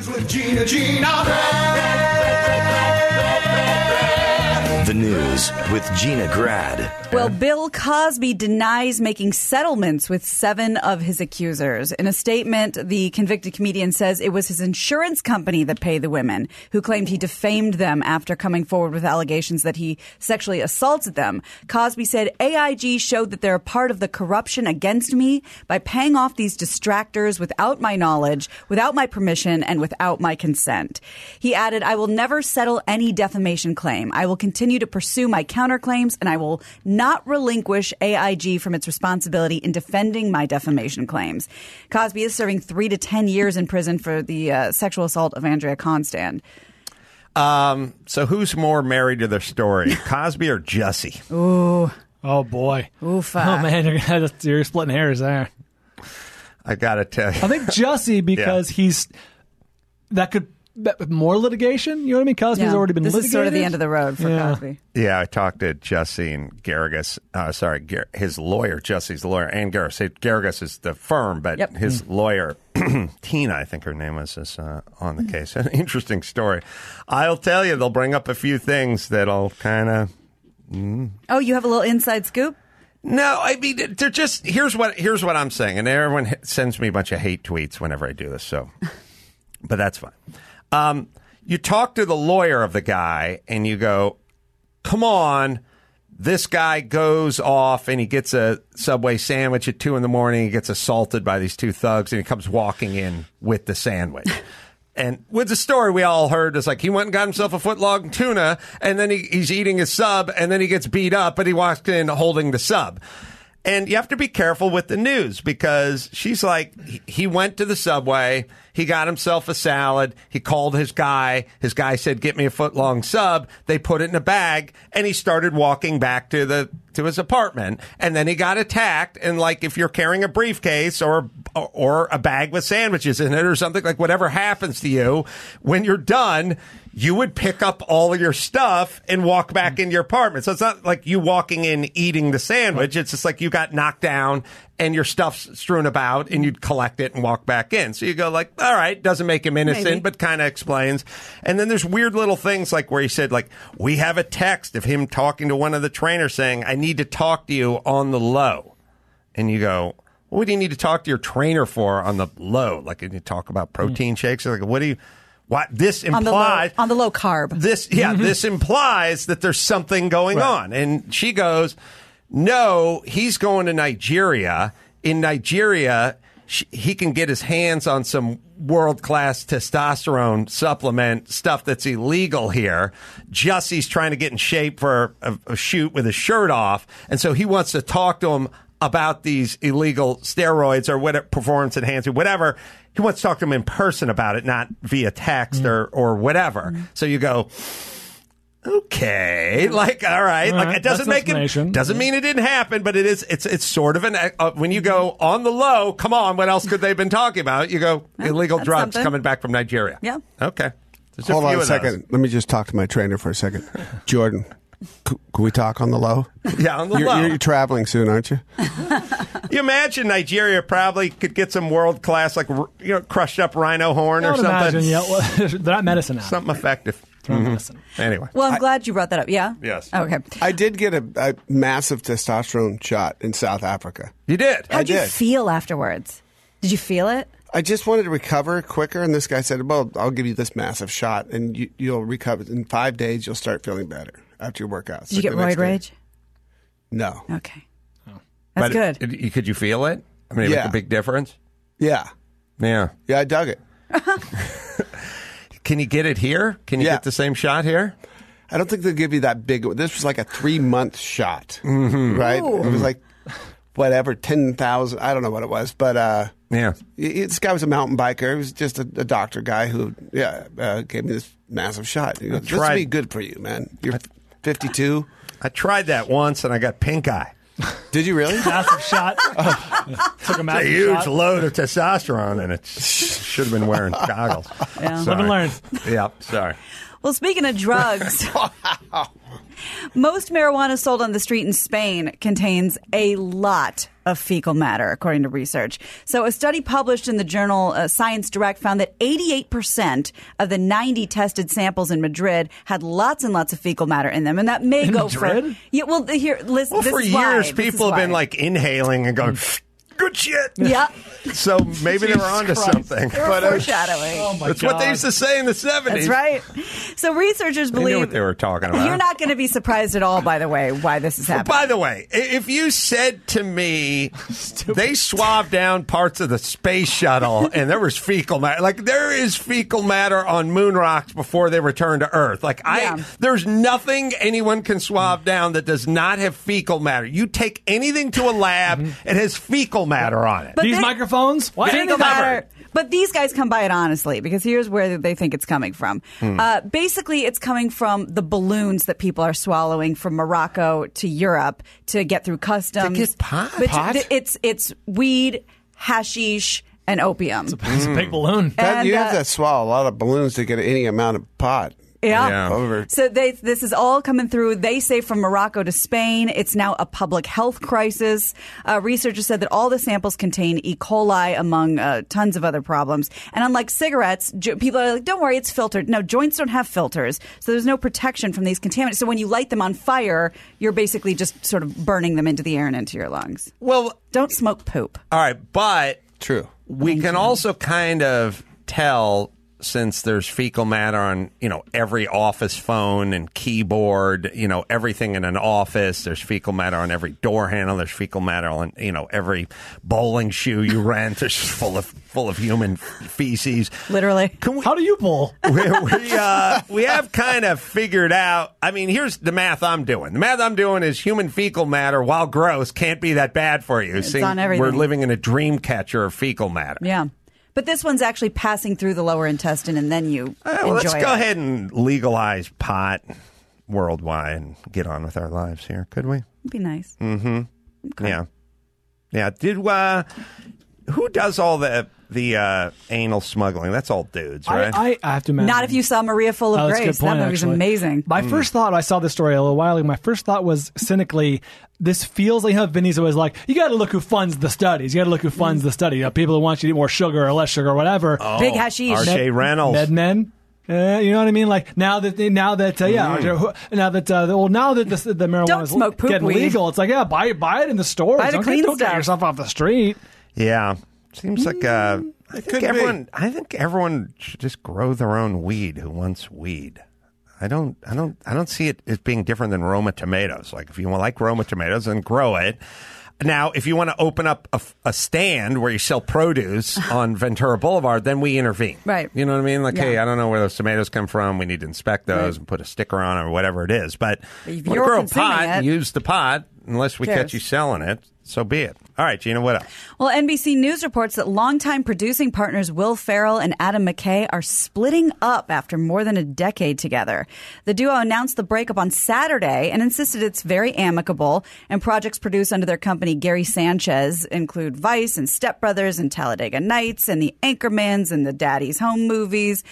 With Gina. The news with Gina Grad. Well, Bill Cosby denies making settlements with 7 of his accusers. In a statement, the convicted comedian says it was his insurance company that paid the women, who claimed he defamed them after coming forward with allegations that he sexually assaulted them. Cosby said AIG showed that they're a part of the corruption against me by paying off these distractors without my knowledge, without my permission, and without my consent. He added, I will never settle any defamation claim. I will continue to pursue my counterclaims, and I will not relinquish AIG from its responsibility in defending my defamation claims. Cosby is serving 3 to 10 years in prison for the sexual assault of Andrea Constand. So who's more married to their story, Cosby or Jussie? Ooh. Oh, boy. Oofa. Oh, man, you're splitting hairs there. I got to tell you. I think Jussie, because that could more litigation. You know what I mean? Cosby's already been litigated. This is sort of the end of the road for Cosby. Yeah, I talked to Jussie and Garrigus. His lawyer, Jussie's lawyer, and Garrigus. Garrigus is the firm, but his lawyer, Tina, I think her name was, is on the case. An interesting story. I'll tell you, they'll bring up a few things that'll kind of... Oh, you have a little inside scoop? No, I mean, they're just... Here's what I'm saying, and everyone sends me a bunch of hate tweets whenever I do this, so... But that's fine. You talk to the lawyer of the guy and you go, come on, this guy goes off and he gets a Subway sandwich at 2 a.m. He gets assaulted by these 2 thugs and he comes walking in with the sandwich. And with the story we all heard, it's like he went and got himself a footlong tuna and then he's eating his sub and then he gets beat up, but he walks in holding the sub. And you have to be careful with the news because she's like, he went to the Subway, he got himself a salad, he called his guy said, get me a foot-long sub, they put it in a bag, and he started walking back to his apartment, and then he got attacked, and like if you're carrying a briefcase or a bag with sandwiches in it or something, like whatever happens to you, when you're done, you would pick up all of your stuff and walk back in your apartment. So it's not like you walking in eating the sandwich. It's just like you got knocked down and your stuff's strewn about and you'd collect it and walk back in. So you go like, all right, doesn't make him innocent, but kind of explains. And then there's weird little things like where he said, like, we have a text of him talking to one of the trainers saying, I need to talk to you on the low. And you go, what do you need to talk to your trainer for on the low? Like, can you talk about protein shakes? Or like, what do you... What this implies on the low carb. This implies that there's something going on. And she goes, no, he's going to Nigeria. In Nigeria, he can get his hands on some world-class testosterone supplement stuff that's illegal here. Jussie's trying to get in shape for a shoot with his shirt off. And so he wants to talk to him about these illegal steroids or whatever, performance enhancing, whatever. He wants to talk to him in person about it, not via text or whatever. So you go, okay, like, all right, like it doesn't mean it didn't happen, but it's sort of when you go on the low, come on, what else could they have been talking about? You go, illegal drugs coming back from Nigeria. Yeah. Okay. Hold on a second. Let me just talk to my trainer for a second. Jordan, can we talk on the low? Yeah, on the low. You're traveling soon, aren't you? You imagine Nigeria probably could get some world-class, like, crushed up rhino horn or something. They're not medicine now. Something effective. Medicine. Anyway. Well, I'm glad you brought that up. Yeah? Yes. Okay. I did get a massive testosterone shot in South Africa. You did? How'd you feel afterwards? Did you feel it? I just wanted to recover quicker, and this guy said, well, I'll give you this massive shot, and you'll recover. In 5 days, you'll start feeling better after your workouts. Did you get roid rage? No. Okay. That's good. Could you feel it? I mean, it make a big difference? Yeah. Yeah. Yeah, I dug it. Can you get it here? Can you get the same shot here? I don't think they'll give you that big. This was like a 3-month shot, right? Ooh. It was like, whatever, 10,000. I don't know what it was, but this guy was a mountain biker. He was just a doctor guy who, gave me this massive shot. He goes, this will be good for you, man. You're 52. I tried that once, and I got pink eye. Did you really? Massive shot. Took a massive a huge shot. load of testosterone, and it should have been wearing goggles. Yeah. Live and learn. Yeah, sorry. Well, speaking of drugs, Most marijuana sold on the street in Spain contains a lot of fecal matter, according to research. So a study published in the journal Science Direct found that 88% of the 90 tested samples in Madrid had lots and lots of fecal matter in them. And that may go Madrid? for... Yeah, well, here, listen, Well, this for is why. years, people have been like inhaling and going, good shit. Yeah. So maybe they were onto something. They were foreshadowing. That's what they used to say in the 70s. That's right. So researchers They believe... knew what they were talking about. You're not going to be surprised at all, by the way, why this is happening. By the way, if you said to me, they swabbed down parts of the space shuttle and there was fecal matter, like there is fecal matter on moon rocks before they return to Earth. Like there's nothing anyone can swab down that does not have fecal matter. You take anything to a lab, it has fecal matter on it. But These microphones? What? Fecal matter. But these guys come by it honestly, because here's where they think it's coming from. Basically, it's coming from the balloons that people are swallowing from Morocco to Europe to get through customs. To get pot? It's weed, hashish, and opium. It's a big balloon. You have to swallow a lot of balloons to get any amount of pot. Yeah. So this is all coming through, they say, from Morocco to Spain. It's now a public health crisis. Researchers said that all the samples contain E. coli, among tons of other problems. And unlike cigarettes, people are like, don't worry, it's filtered. No, joints don't have filters. So there's no protection from these contaminants. So when you light them on fire, you're basically just sort of burning them into the air and into your lungs. Well, don't smoke poop. All right, but true. We can also kind of tell, since there's fecal matter on, every office phone and keyboard, everything in an office. There's fecal matter on every door handle. There's fecal matter on, every bowling shoe you rent. It's just full of human feces. Literally. How do you bowl? We have kind of figured out. I mean, here's the math I'm doing. The math I'm doing is human fecal matter, while gross, can't be that bad for you. It's on everything. We're living in a dream catcher of fecal matter. Yeah. But this one's actually passing through the lower intestine, and then you enjoy let's it. go ahead and legalize pot worldwide and get on with our lives here, could we? It'd be nice. Mm-hmm. Okay. Yeah. Who does all the anal smuggling? That's all dudes, right? I have to imagine. Not if you saw Maria Full of That's a Grace. good point, That movie's actually. amazing. My first thought, I saw this story a little while ago, my first thought was cynically, this feels like how Vinny's always like, you got to look who funds the studies. You got to look who funds the study. People who want you to eat more sugar or less sugar or whatever. Big hashish. R.J. Reynolds. MedMen. You know what I mean? Like now that the marijuana Don't is smoke poop getting weed. legal, it's like buy it in the stores. Buy the clean don't get stuff. yourself off the street. Yeah. Seems like I think everyone should just grow their own weed who wants weed. I don't see it as being different than Roma tomatoes. Like if you like Roma tomatoes, then grow it. Now, if you want to open up a stand where you sell produce on Ventura Boulevard, then we intervene. Right. You know what I mean? Like, hey, I don't know where those tomatoes come from. We need to inspect those and put a sticker on or whatever it is. But if you you're grow consuming pot it, and use the pot, unless we catch you selling it, so be it. All right, Gina, what else? Well, NBC News reports that longtime producing partners Will Ferrell and Adam McKay are splitting up after more than a decade together. The duo announced the breakup on Saturday and insisted it's very amicable, and projects produced under their company Gary Sanchez include Vice and Step Brothers and Talladega Nights and the Anchormans and the Daddy's Home movies.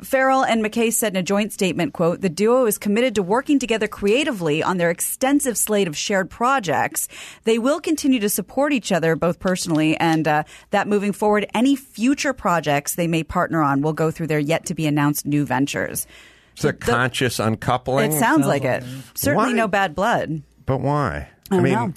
Ferrell and McKay said in a joint statement, quote, "The duo is committed to working together creatively on their extensive slate of shared projects. They will continue to support each other both personally and that moving forward, any future projects they may partner on will go through their yet-to-be-announced new ventures." It's a conscious uncoupling? It sounds like it. Certainly Why? no bad blood. But why? I don't know.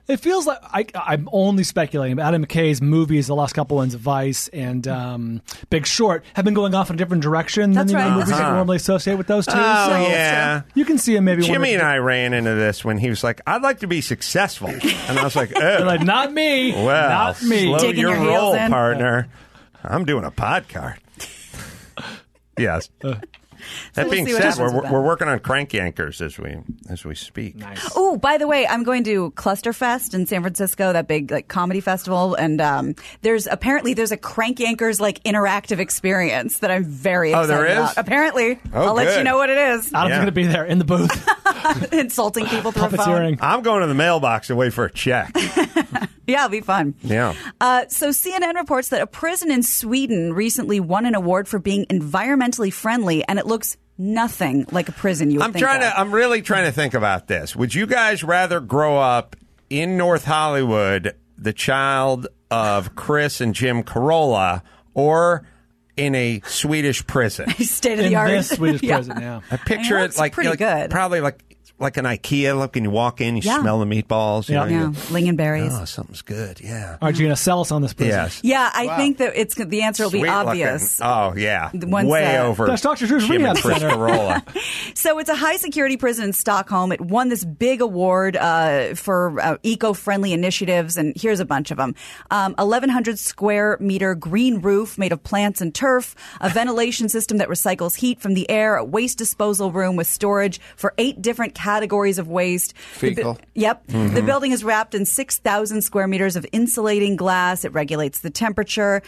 It feels like I'm only speculating, but Adam McKay's movies, the last couple ones, Vice and Big Short, have been going off in a different direction than That's the right. movies that normally associate with those two. Oh, so yeah. You can see him maybe. Jimmy and I ran into this when he was like, "I'd like to be successful," and I was like, They're like, not me. well, Not me. slow Digging your your heels roll, in. partner. I'm doing a pod card." Yes. That we'll being see what said, happens with that. we're working on Crank Yankers as we speak. Nice. Oh, by the way, I'm going to Clusterfest in San Francisco, that big comedy festival, and there's a Crank Yankers interactive experience that I'm very excited there is? about. Apparently, Oh, I'll let good. you know what it is. Adam's going to be there in the booth. Insulting people through a phone. Puppeteering. I'm going to the mailbox to wait for a check. Yeah, it'll be fun. Yeah. So CNN reports that a prison in Sweden recently won an award for being environmentally friendly, and it looks nothing like a prison you would think of. I'm really trying to think about this. Would you guys rather grow up in North Hollywood, the child of Chris and Jim Carolla, or in a Swedish prison? State of the art. In this Swedish prison, yeah. I picture it like pretty good. Probably like an IKEA. Look, when you walk in, you smell the meatballs. Yeah. Lingonberries. Oh, something's good. Yeah. Are you going to sell us on this prison? Yes. Yeah, I think that the answer will be Sweet obvious. looking. Oh, yeah. Once, way over. That's Dr. Drew's Jim Rehab and Chris Center. Carolla. So it's a high-security prison in Stockholm. It won this big award for eco-friendly initiatives, and here's a bunch of them. 1,100 square meter green roof made of plants and turf, a ventilation system that recycles heat from the air, a waste disposal room with storage for 8 different categories of waste. Fecal. Yep. Mm-hmm. The building is wrapped in 6,000 square meters of insulating glass. It regulates the temperature,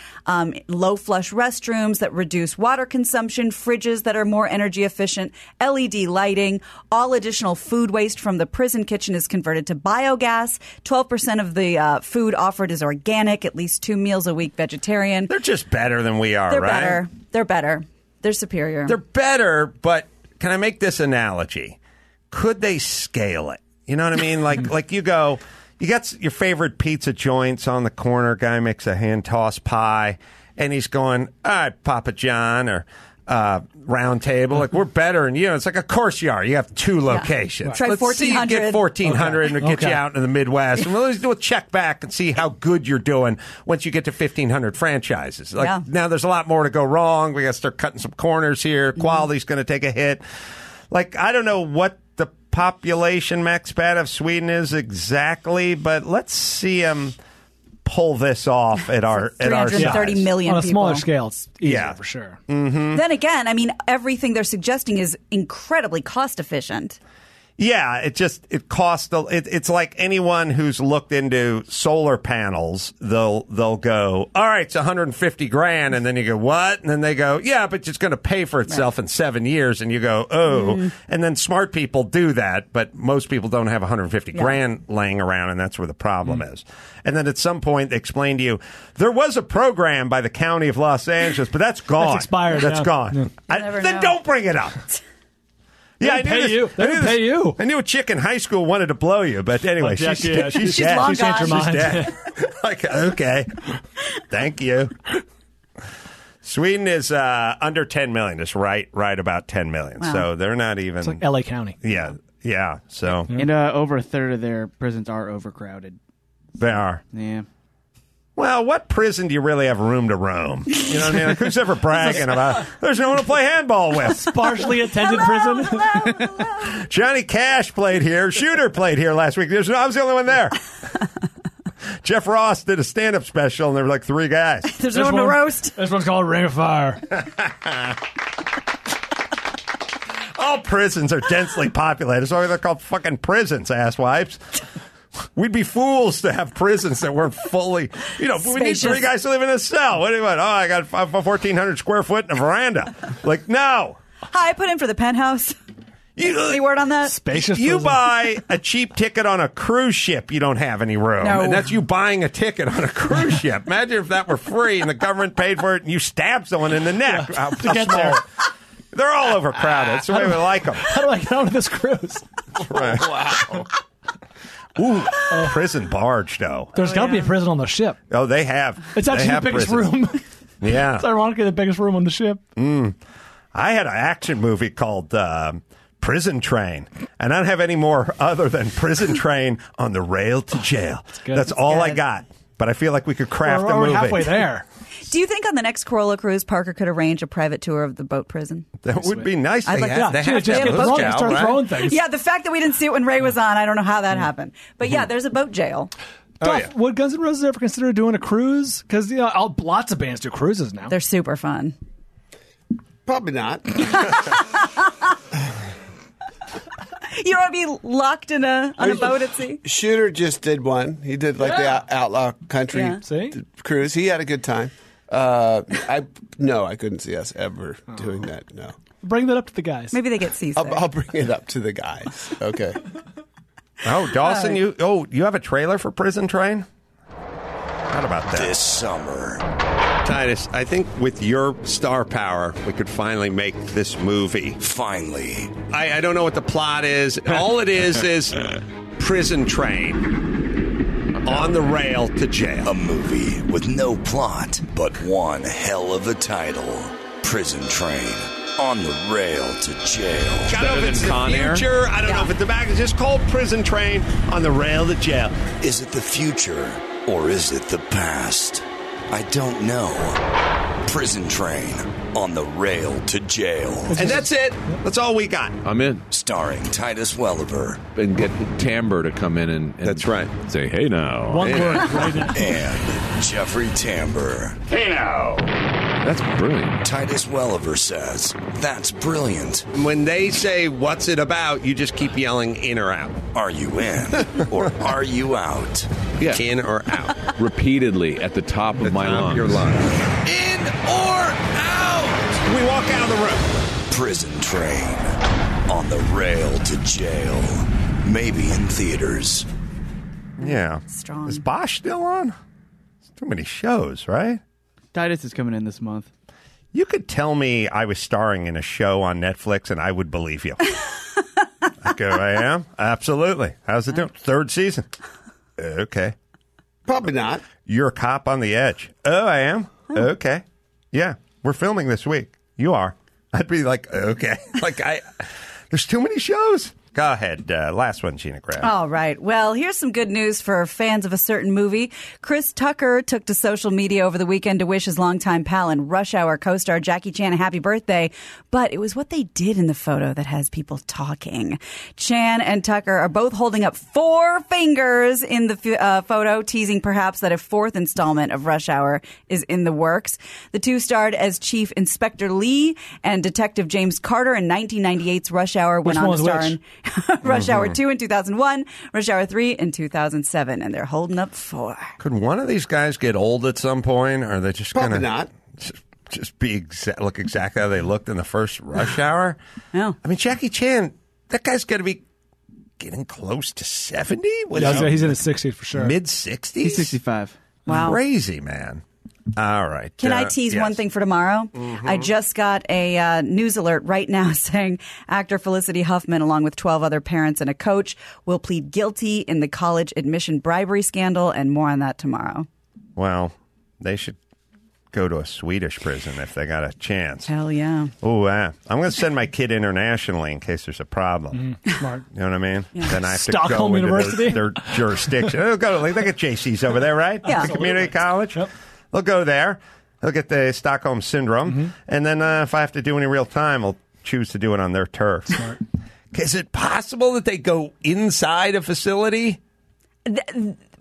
low flush restrooms that reduce water consumption, fridges that are more energy efficient, LED lighting. All additional food waste from the prison kitchen is converted to biogas. 12% of the food offered is organic, at least 2 meals a week vegetarian. They're just better than we are, right? They're better. They're superior. They're better, but can I make this analogy? Could they scale it? You know what I mean? Like you got your favorite pizza joints on the corner. Guy makes a hand-tossed pie, and he's going, all right, Papa John, or Round Table. Like, we're better than you. It's like, of course you are. You have 2 locations. Try Let's see you 1,400. get 1,400 and we'll get you out in the Midwest. And we'll do a check back and see how good you're doing once you get to 1,500 franchises. Now there's a lot more to go wrong. We got to start cutting some corners here. Quality's going to take a hit. Like, I don't know what the population max pad of Sweden is exactly, but let's see them pull this off at our 330 size. million On a people. smaller scale, it's easier for sure. Mm-hmm. Then again, I mean, everything they're suggesting is incredibly cost efficient. Yeah, it costs. It's like anyone who's looked into solar panels. They'll go, all right, it's $150,000, and then you go, what? And then they go, yeah, but it's going to pay for itself in 7 years. And you go, oh. And then smart people do that, but most people don't have $150,000 laying around, and that's where the problem is. And then at some point they explain to you there was a program by the County of Los Angeles, but that's gone. That's expired. That's gone. Then don't bring it up. Yeah, I knew They didn't pay you. I knew a chick in high school wanted to blow you, but anyway, she's dead. She's long She changed her gone. mind. Dead. Like, okay, thank you. Sweden is under 10 million. It's right about 10 million. Wow. So they're not even. It's like L.A. County. Yeah. So and over a third of their prisons are overcrowded. they are. Yeah. Well, what prison do you really have room to roam? You know what I mean? Like, who's ever bragging about, there's no one to play handball with? Sparsely attended prison. Hello. Johnny Cash played here. Shooter played here last week. I was the only one there. Jeff Ross did a stand-up special, and there were like 3 guys. There's no one to roast. This one's called Ring of Fire. All prisons are densely populated. That's why they're called fucking prisons, asswipes. We'd be fools to have prisons that weren't fully, we need Spacious. 3 guys to live in a cell. What do you want? Oh, I got 1,400 square foot and a veranda. Like, no. Hi, I put in for the penthouse. Any word on that? Spacious You prison. buy a cheap ticket on a cruise ship, you don't have any room. No. And that's you buying a ticket on a cruise ship. Imagine if that were free and the government paid for it and you stabbed someone in the neck. How get small. there. They're all overcrowded. That's the way we like them. How do I get onto this cruise? Right. Wow. Ooh, prison barge, though. There's got to be a prison on the ship. Oh, they have. It's actually They the have biggest prison. room. Yeah. It's ironically the biggest room on the ship. I had an action movie called Prison Train, and I don't have any more other than Prison Train on the rail to jail. That's all I good. got. But I feel like we could craft a We're movie. halfway there. Do you think on the next Corolla cruise, Parker could arrange a private tour of the boat prison? That would be nice. I'd like that. They Gina, have to just have get those drunk jail, and start right? throwing things. Yeah, the fact that we didn't see it when Ray was on, I don't know how that happened. But yeah, there's a boat jail. Duff, would Guns N' Roses ever consider doing a cruise? Because lots of bands do cruises now. They're super fun. Probably not. You don't want to be locked in on a boat at sea? Shooter just did one. He did like the outlaw country Yeah. See? cruise. He had a good time. I couldn't see us ever doing that. No, Bring that up to the guys. Maybe they get seasick. I'll bring it up to the guys. Okay. Oh, Dawson, you have a trailer for Prison Train? How about that? This summer, Titus, I think with your star power, we could finally make this movie. Finally. I don't know what the plot is. All it is prison train on the rail to jail. A movie with no plot, but one hell of a title. Prison Train on the rail to jail. I don't know if it's the future. I don't know if it's the back. It's just called Prison Train on the rail to jail. Is it the future or is it the past? I don't know. Prison Train on the rail to jail. And that's it. That's all we got. I'm in. Starring Titus Welliver. And get Timbre to come in and that's right. Say, hey now. One word. Right in. And Jeffrey Tambor. Hey now. That's brilliant. Titus Welliver says, that's brilliant. When they say, what's it about, you just keep yelling in or out. Are you in or are you out? Yeah. In or out. Repeatedly at the top of my lungs. Your lungs. In or out. We walk out of the room. Prison Train on the rail to jail. Maybe in theaters. Yeah. Strong. Is Bosch still on? It's too many shows, right? Titus is coming in this month. You could tell me I was starring in a show on Netflix and I would believe you. I go, I am? Absolutely. How's it doing? 3rd season. Okay. Probably not. You're a cop on the edge. Oh, I am? Okay. Yeah, we're filming this week. You are. I'd be like, okay. There's too many shows. Go ahead. Last one, Gina Grab. All right. Well, here's some good news for fans of a certain movie. Chris Tucker took to social media over the weekend to wish his longtime pal and Rush Hour co-star Jackie Chan a happy birthday. But it was what they did in the photo that has people talking. Chan and Tucker are both holding up 4 fingers in the photo, teasing perhaps that a 4th installment of Rush Hour is in the works. The two starred as Chief Inspector Lee and Detective James Carter in 1998's Rush Hour, went on to star in Rush Hour 2 in 2001, Rush Hour 3 in 2007, and they're holding up 4. Could one of these guys get old at some point, or are they just Probably going to not. just be look exactly how they looked in the first Rush Hour? No. I mean, Jackie Chan, that guy's got to be getting close to 70? He's in his 60s for sure. Mid-60s? He's 65. Wow. Crazy, man. All right. Can I tease one thing for tomorrow? I just got a news alert right now saying actor Felicity Huffman, along with 12 other parents and a coach, will plead guilty in the college admission bribery scandal, and more on that tomorrow. Well, they should go to a Swedish prison if they got a chance. Hell yeah. Oh, I'm going to send my kid internationally in case there's a problem. Smart. You know what I mean? Yeah. Then I have to Stockholm go into University? their jurisdiction. They'll go. They got JC's over there, right? Yeah. The community college. Yep. They'll go there. They'll get the Stockholm syndrome, and then if I have to do any real time, I'll choose to do it on their turf. Smart. Is it possible that they go inside a facility?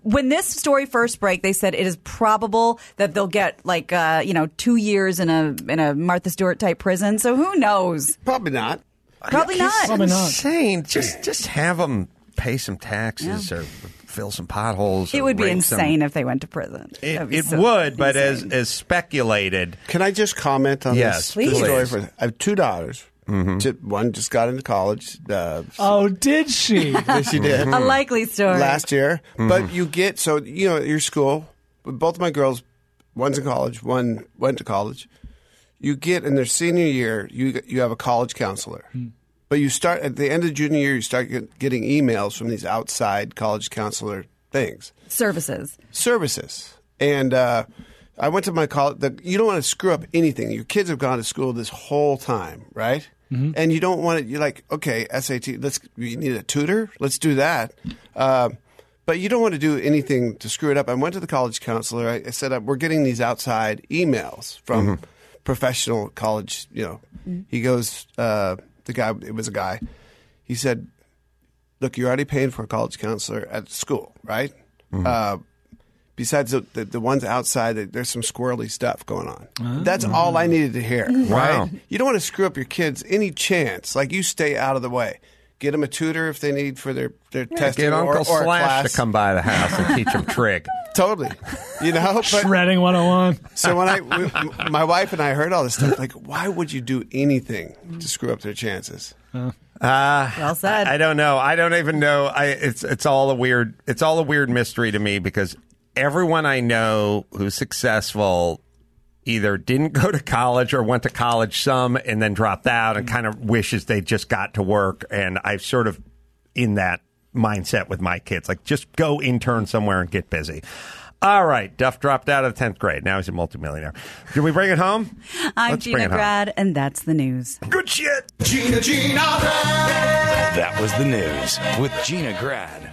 When this story first broke, they said it is probable that they'll get 2 years in a Martha Stewart type prison. So who knows? Probably not. Probably not. Probably not. Insane. Just have them pay some taxes or fill some potholes. It or would be rape insane if they went to prison. It would, but insane. as speculated. Can I just comment on Yes, this please. story? I have 2 daughters. One just got into college. Oh, did she? Yes, she did. A likely story. Last year. But you get, at your school, both of my girls, one's in college, one went to college. You get, in their senior year, you have a college counselor. But you start, at the end of junior year, you start getting emails from these outside college counselor things. Services. And I went to my college. You don't want to screw up anything. Your kids have gone to school this whole time, right? And you don't want it. You're like, okay, SAT. You need a tutor. Let's do that. But you don't want to do anything to screw it up. I went to the college counselor. I said, we're getting these outside emails from professional college. He goes, the guy. It was a guy. He said, look, you're already paying for a college counselor at school, right? Besides the ones outside, there's some squirrely stuff going on. That's all I needed to hear, right? Wow. You don't want to screw up your kids any chance. Like, you stay out of the way. Get them a tutor if they need for their testing Get or Uncle a Slash class. to come by the house and teach them trig. Totally. But Shredding 101. so when my wife and I heard all this stuff, like, why would you do anything to screw up their chances? Well said. I don't know. I don't even know. It's all a weird mystery to me because everyone I know who's successful either didn't go to college or went to college some and then dropped out and kind of wishes they just got to work. And I'm sort of in that mindset with my kids. Like, just go intern somewhere and get busy. All right. Duff dropped out of the 10th grade. Now he's a multimillionaire. Can we bring it home? I'm Gina Grad, and that's the news. Good shit. Gina Grad. That was the news with Gina Grad.